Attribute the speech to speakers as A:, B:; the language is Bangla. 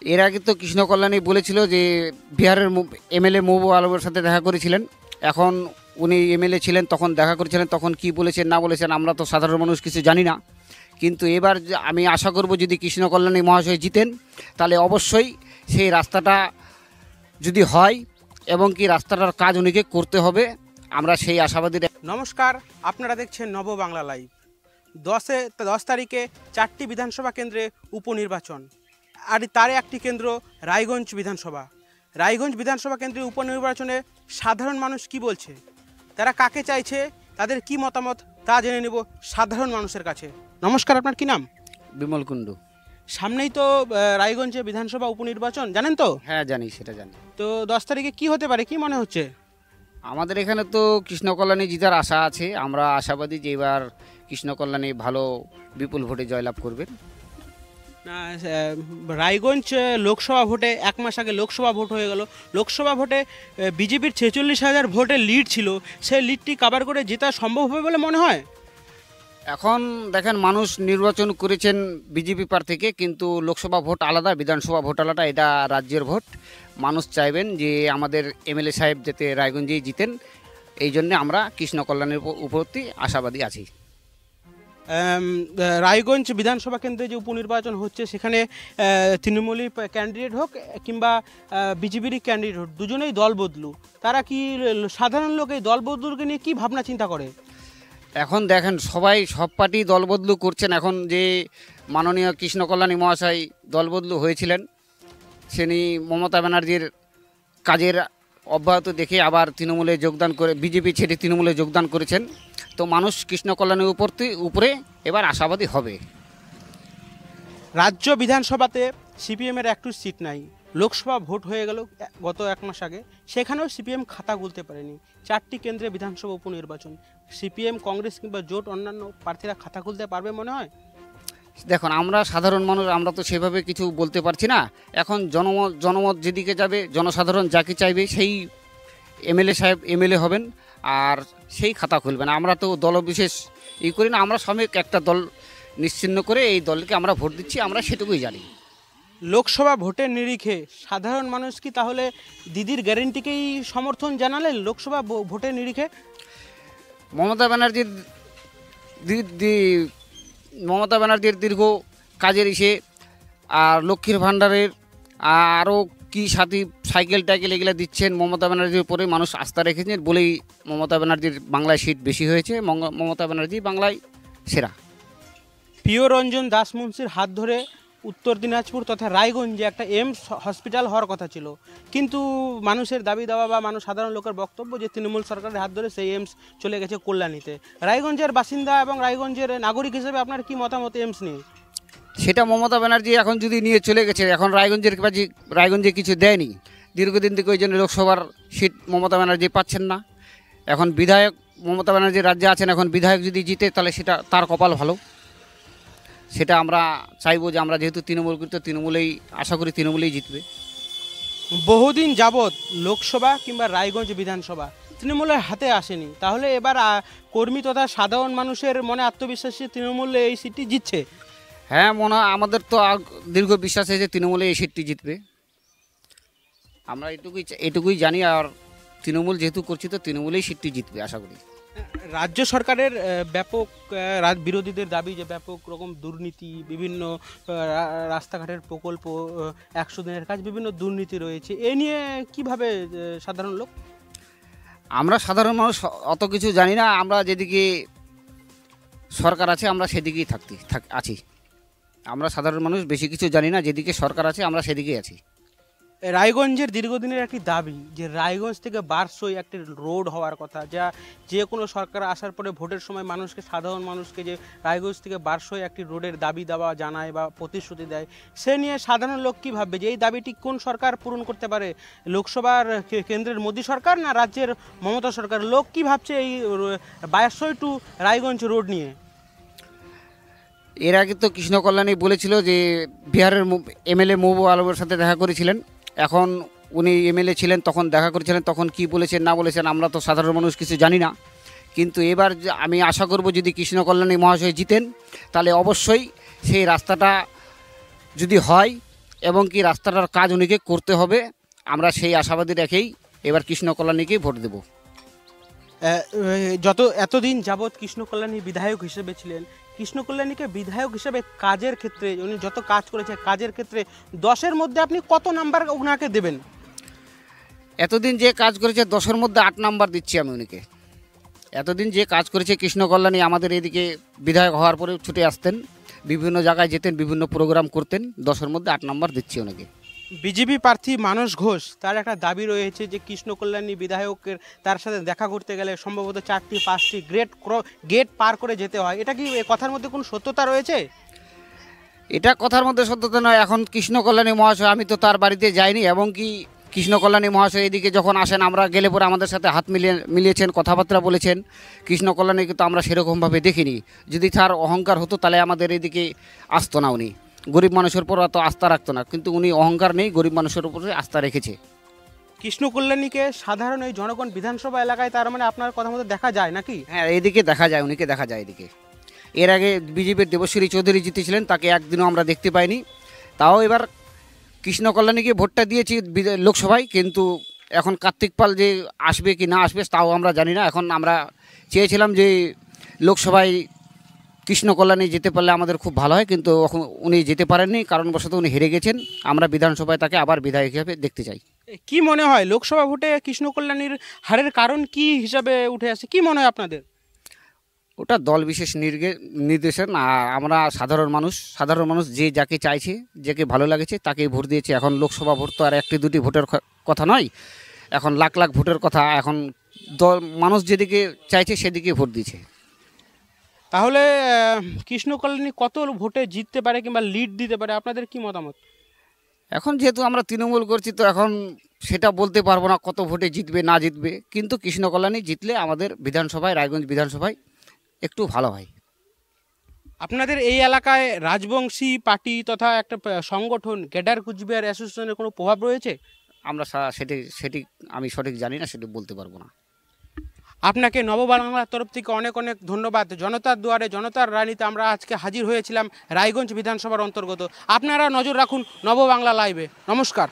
A: এর আগে তো কৃষ্ণ কল্যাণী বলেছিল যে বিহারের এমএলএ মহবুব আলমের সাথে দেখা করেছিলেন। এখন উনি এমএলএ ছিলেন, তখন দেখা করেছিলেন, তখন কি বলেছেন না বলেছেন আমরা তো সাধারণ মানুষ কিছু জানি না। কিন্তু এবার আমি আশা করব যদি কৃষ্ণ কল্যাণী মহাশয় জিতেন তাহলে অবশ্যই সেই রাস্তাটা যদি হয় এবং কি রাস্তাটার কাজ উনিকে করতে হবে, আমরা সেই আশাবাদী।
B: নমস্কার, আপনারা দেখছেন নব বাংলা লাইভ। 10 তারিখে 4টি বিধানসভা কেন্দ্রে উপনির্বাচন, আর তার একটি কেন্দ্র রায়গঞ্জ বিধানসভা। রায়গঞ্জ বিধানসভা কেন্দ্রে উপনির্বাচনে সাধারণ মানুষ কি বলছে, তারা কাকে চাইছে, তাদের কি মতামত তা জেনে নেব সাধারণ মানুষের কাছে। নমস্কার, আপনার কি নাম?
A: বিমল কুণ্ডু।
B: সামনেই তো রায়গঞ্জে বিধানসভা উপনির্বাচন, জানেন তো?
A: হ্যাঁ জানি, সেটা জানি।
B: তো 10 তারিখে কি হতে পারে, কি মনে হচ্ছে?
A: আমাদের এখানে তো কৃষ্ণ কল্যাণী জিতার আশা আছে। আমরা আশাবাদী যে এবার কৃষ্ণ কল্যাণী ভালো বিপুল ভোটে জয়লাভ করবেন।
B: রায়গঞ্জ লোকসভা ভোটে 1 মাস আগে লোকসভা ভোট হয়ে গেল। লোকসভা ভোটে বিজেপির 46,000 ভোটের লিড ছিল, সেই লিডটি কভার করে জেতা সম্ভব হবে বলে মনে হয়।
A: এখন দেখেন, মানুষ নির্বাচন করেছেন বিজেপি প্রার্থীকে, কিন্তু লোকসভা ভোট আলাদা, বিধানসভা ভোট আলাদা, এটা রাজ্যের ভোট। মানুষ চাইবেন যে আমাদের এমএলএ সাহেব যাতে রায়গঞ্জেই জিতেন, এই জন্যে আমরা কৃষ্ণ কল্যাণের উপরই আশাবাদী আছি।
B: রায়গঞ্জ বিধানসভা কেন্দ্রে যে উপনির্বাচন হচ্ছে, সেখানে তৃণমূলী ক্যান্ডিডেট হোক কিংবা বিজেপির ক্যান্ডিডেট হোক, দুজনেই দল বদলু। তারা কি সাধারণ লোক এই দল বদলুকে নিয়ে কী ভাবনা চিন্তা করে?
A: এখন দেখেন, সব পার্টি দলবদলু করছেন। এখন যে মাননীয় কৃষ্ণ কল্যাণী মহাশয় দলবদলু হয়েছিলেন, তিনি মমতা ব্যানার্জির কাজের অব্যাহত দেখে আবার তৃণমূলে যোগদান করে, বিজেপি ছেড়ে তৃণমূলে যোগদান করেছেন। তো মানুষ কৃষ্ণ কল্যাণীর উপরে এবার আশাবাদী হবে।
B: রাজ্য বিধানসভাতে সিপিএমের একটু সিট নাই। লোকসভা ভোট হয়ে গেল গত 1 মাস আগে, সেখানেও সিপিএম খাতা খুলতে পারেনি। 4টি কেন্দ্রে বিধানসভা উপনির্বাচন, সিপিএম, কংগ্রেস কিংবা জোট অন্যান্য প্রার্থীরা খাতা খুলতে পারবে মনে হয়?
A: দেখুন, আমরা সাধারণ মানুষ, আমরা তো সেভাবে কিছু বলতে পারছি না। এখন জনমত যেদিকে যাবে, জনসাধারণ যাকে চাইবে সেই এমএলএ সাহেব এমএলএ হবেন আর সেই খাতা খুলবেন। আমরা তো দলবিশেষ করি না, আমরা সাময়িক একটা দল নিশ্চিহ্ন করে এই দলকে আমরা ভোট দিচ্ছি, আমরা সেটুকুই জানি।
B: লোকসভা ভোটের নিরিখে সাধারণ মানুষ কি তাহলে দিদির গ্যারেন্টিকেই সমর্থন জানালেন লোকসভা ভোটের নিরিখে?
A: মমতা ব্যানার্জির দীর্ঘ কাজের আর লক্ষ্মীর ভাণ্ডারের আরও কি সাথী সাইকেল টাইকেল এগুলো দিচ্ছেন, মমতা ব্যানার্জির উপরে মানুষ আস্থা রেখেছেন বলেই মমতা ব্যানার্জির বাংলায় সিট বেশি হয়েছে। মমতা ব্যানার্জি বাংলায় সেরা।
B: প্রিয় রঞ্জন দাস মুন্সির হাত ধরে উত্তর দিনাজপুর তথা রায়গঞ্জে একটা এইমস হসপিটাল হওয়ার কথা ছিল, কিন্তু মানুষের দাবি দাওয়া বা সাধারণ লোকের বক্তব্য যে তৃণমূল সরকারের হাত ধরে সেই এইমস চলে গেছে কল্যাণীতে। রায়গঞ্জের বাসিন্দা এবং রায়গঞ্জের নাগরিক হিসেবে আপনার কি মতামত এইমস নিয়ে?
A: সেটা মমতা ব্যানার্জি এখন যদি নিয়ে চলে গেছে, এখন রায়গঞ্জে কিছু দেয়নি দীর্ঘদিন থেকে, ওই জন্য লোকসভার সিট মমতা ব্যানার্জি পাচ্ছেন না। এখন বিধায়ক মমতা ব্যানার্জি রাজ্যে আছেন, এখন বিধায়ক যদি জিতে তাহলে সেটা তার কপাল ভালো। সেটা আমরা চাইবো যে আমরা যেহেতু তৃণমূলেই আশা করি তৃণমূলেই জিতবে।
B: বহুদিন যাবৎ লোকসভা কিংবা রায়গঞ্জ বিধানসভা তৃণমূলের হাতে আসেনি, তাহলে এবার কর্মী তথা সাধারণ মানুষের মনে আত্মবিশ্বাসী তৃণমূল এই সিটটি জিতছে?
A: হ্যাঁ, আমাদের তো দীর্ঘ বিশ্বাস আছে যে তৃণমূলে এই সিটটি জিতবে। আমরা এটুকুই জানি, আর তৃণমূল যেহেতু করছি তো তৃণমূলেই সিটটি জিতবে আশা করি।
B: রাজ্য সরকারের ব্যাপক বিরোধীদের দাবি যে ব্যাপক রকম দুর্নীতি, বিভিন্ন রাস্তাঘাটের প্রকল্প, 100 দিনের কাজ, বিভিন্ন দুর্নীতি রয়েছে। এ নিয়ে কিভাবে সাধারণ লোক?
A: আমরা সাধারণ মানুষ অত কিছু জানি না। আমরা যেদিকে সরকার আছে আমরা সেদিকেই আছি। আমরা সাধারণ মানুষ বেশি কিছু জানি না, যেদিকে সরকার আছে আমরা সেদিকেই আছি।
B: রায়গঞ্জের দীর্ঘদিনের একটি দাবি যে রায়গঞ্জ থেকে বারসই একটি রোড হওয়ার কথা, যা যে কোনো সরকার আসার পরে ভোটের সময় সাধারণ মানুষকে যে রায়গঞ্জ থেকে বারসই একটি রোডের দাবি দেওয়া জানায় বা প্রতিশ্রুতি দেয়, সে নিয়ে সাধারণ লোক কী ভাববে যে এই দাবিটি কোন সরকার পূরণ করতে পারে? লোকসভার কেন্দ্রের মোদী সরকার না রাজ্যের মমতা সরকার? লোক কী ভাবছে এই বারসই টু রায়গঞ্জ রোড নিয়ে?
A: এর আগে তো কৃষ্ণ কল্যাণী বলেছিল যে বিহারের এমএলএ মহবুব আলমের সাথে দেখা করেছিলেন। এখন উনি এমএলএ ছিলেন, তখন দেখা করেছিলেন, তখন কি বলেছেন না বলেছেন আমরা তো সাধারণ মানুষ কিছু জানি না। কিন্তু এবার আমি আশা করব যদি কৃষ্ণ কল্যাণী মহাশয় জিতেন তাহলে অবশ্যই সেই রাস্তাটা যদি হয় এবং কি রাস্তাটার কাজ উনিকে করতে হবে। আমরা সেই আশাবাদী রেখেই এবার কৃষ্ণ কল্যাণীকেই ভোট দেব।
B: এতদিন যাবৎ কৃষ্ণ কল্যাণী বিধায়ক হিসেবে ছিলেন, কৃষ্ণ কল্যাণীকে বিধায়ক হিসেবে কাজের ক্ষেত্রে উনি যত কাজ করেছে কাজের ক্ষেত্রে 10-এর মধ্যে আপনি কত নাম্বার ওনাকে দেবেন?
A: এতদিন যে কাজ করেছে 10-এর মধ্যে 8 নাম্বার দিচ্ছি আমি উনিকে। এতদিন যে কাজ করেছে কৃষ্ণ কল্যাণী, আমাদের এদিকে বিধায়ক হওয়ার পরেও ছুটে আসতেন, বিভিন্ন জায়গায় যেতেন, বিভিন্ন প্রোগ্রাম করতেন, 10-এর মধ্যে 8 নাম্বার দিচ্ছি ওনাকে।
B: বিজেপি প্রার্থী মানস ঘোষ তার একটা দাবি রয়েছে যে কৃষ্ণ কল্যাণী বিধায়কের তার সাথে দেখা করতে গেলে সম্ভবত 4টি-5টি গেট পার করে যেতে হয়। এটা কি এ কথার মধ্যে কোনো সত্যতা রয়েছে?
A: এটা কথার মধ্যে সত্যতা নয়। এখন কৃষ্ণ কল্যাণী মহাশয়, আমি তো তার বাড়িতে যাইনি, এবং কি কৃষ্ণ কল্যাণী মহাশয় এদিকে যখন আসেন আমরা গেলে পরে আমাদের সাথে হাত মিলিয়েছেন, কথাবার্তা বলেছেন। কৃষ্ণ কল্যাণীকে তো আমরা সেরকমভাবে দেখিনি। যদি তার অহংকার হতো তাহলে আমাদের এদিকে আসতো না, উনি গরিব মানুষের উপর অত আস্থা রাখতো না, কিন্তু উনি অহংকার নেই, গরিব মানুষের উপরে আস্থা রেখেছে।
B: কৃষ্ণ কল্যাণীকে সাধারণ এই জনগণ বিধানসভা এলাকায় তার মানে আপনার কথা মতো দেখা যায় নাকি?
A: হ্যাঁ, এদিকে দেখা যায়, উনিকে দেখা যায় এদিকে। এর আগে বিজেপির দেবশ্রী চৌধুরী জিতেছিলেন, তাকে একদিনও আমরা দেখতে পাইনি। তাও এবার কৃষ্ণ কল্যাণীকে ভোটটা দিয়েছি লোকসভায়, কিন্তু এখন কার্তিক পাল যে আসবে কি না আসবে তাও আমরা জানি না। এখন আমরা চেয়েছিলাম যে লোকসভায় কৃষ্ণ কল্যাণী যেতে পারলে আমাদের খুব ভালো হয়, কিন্তু উনি যেতে পারেননি, কারণবশত উনি হেরে গেছেন। আমরা বিধানসভায় তাকে আবার বিধায়ক হিসেবে দেখতে চাই।
B: কি মনে হয় লোকসভা ভোটে কৃষ্ণ কল্যাণীর হারের কারণ কি হিসাবে উঠে আসে, কি মনে হয় আপনাদের?
A: ওটা দল বিশেষ নির্দেশন। আর আমরা সাধারণ মানুষ যে যাকে চাইছে, যাকে ভালো লাগেছে তাকেই ভোট দিয়েছে। এখন লোকসভা ভোট তো আর 1-2টি ভোটের কথা নয়, এখন লাখ লাখ ভোটের কথা। এখন মানুষ যেদিকে চাইছে সেদিকে ভোট দিয়েছে।
B: তাহলে কৃষ্ণ কল্যাণী কত ভোটে জিততে পারে কিংবা লিড দিতে পারে, আপনাদের কি মতামত?
A: এখন যেহেতু আমরা তৃণমূল করছি তো এখন সেটা বলতে পারবো না কত ভোটে জিতবে না জিতবে, কিন্তু কৃষ্ণ কল্যাণী জিতলে আমাদের বিধানসভায়, রায়গঞ্জ বিধানসভায় একটু ভালো হয়।
B: আপনাদের এই এলাকায় রাজবংশী পার্টি তথা একটা সংগঠন গেডার কুচবিহার অ্যাসোসিয়েশনের কোনো প্রভাব রয়েছে?
A: আমরা সেটি আমি সঠিক জানি না, সেটি বলতে পারবো না।
B: আপনাকে নববাংলার তরফ থেকে অনেক অনেক ধন্যবাদ। জনতার দুয়ারে জনতার রানীতে আমরা আজকে হাজির হয়েছিলাম রায়গঞ্জ বিধানসভার অন্তর্গত। আপনারা নজর রাখুন নববাংলা লাইভে। নমস্কার।